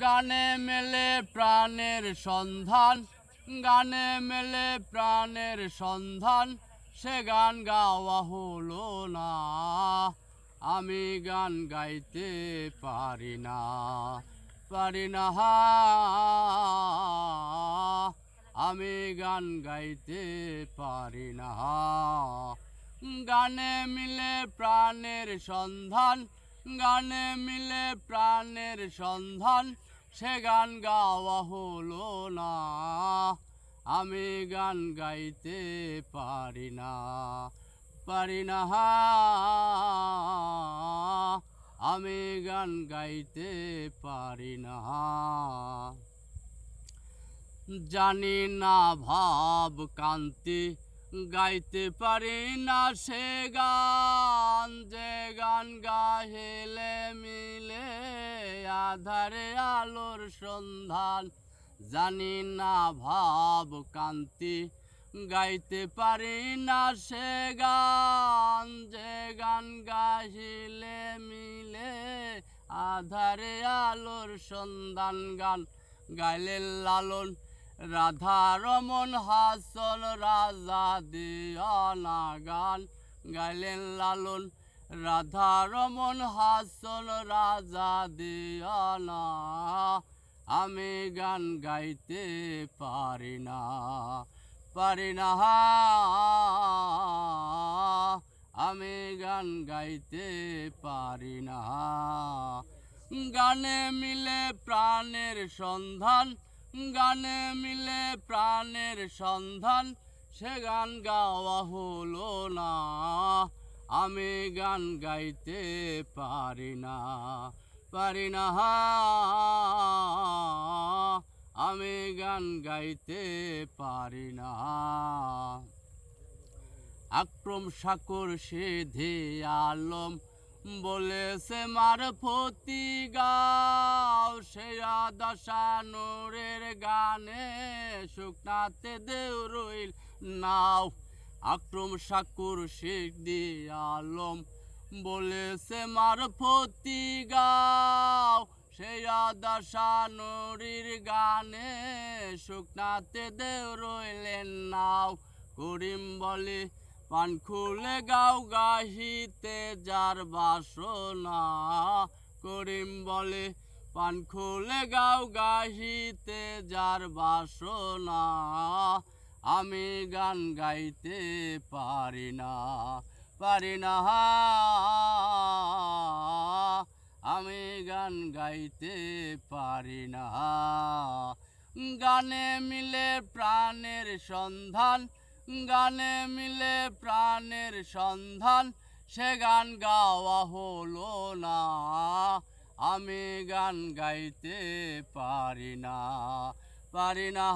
গানে মেলে প্রাণের সন্ধান, গানে মেলে প্রাণের সন্ধান, সে গান গাওয়া হলো না। আমি গান গাইতে পারি না, পারি না। আমি গান গাইতে পারি না। গানে মিলে প্রাণের সন্ধান, গানে মিলে প্রাণের সন্ধান, সে গান গাওয়া হলো না। আমি গান গাইতে পারি না, পারি না। আমি গান গাইতে পারি না। জানি না ভাব কান্তি, গাইতে পারি না সে গান, যে গান গাহিলে মিলে আধারে আলোর সন্ধান। জানি না ভাব কান্তি, গাইতে পারি না সে গান, যে গান গাহিলে মিলে আধারে আলোর সন্ধান। গান গাইলে লালন রাধা রমন হাসন রাজা দিয়ানা, গান গাইলেন লালন রাধা রমন হাসন রাজা দিয়ানা। আমি গান গাইতে পারি না, পারি না। আমি গান গাইতে পারি না। গানে মিলে প্রাণের সন্ধান, গানে মিলে প্রাণের সন্ধান, সে গান গাওয়া হলো না। আমি গান গাইতে পারি না, পারি না। আমি গান গাইতে পারি না। আক্রম সাকর সিধে আলম বলেছে মারফতি গাও, সেরা দশা নূরের গানে শুকনাতে দেও রইল নাও। আক্রম সাকুর সিধে আলম বলেছে মারফতি গাও, সেরা দশা নূরের গানে শুকনাতে দেও রইলেন নাও। করিম বলে পান খুলে গাও গাহিতে যার বাসনা, করিম বলে পান খুলে গাও গাহিতে যার বাসনা। আমি গান গাইতে পারি না, পারি না। আমি গান গাইতে পারি না। গানে মিলে প্রাণের সন্ধান, গানে মিলে প্রাণের সন্ধান, সে গান গাওয়া হলো না। আমি গান গাইতে পারি না, পারি না।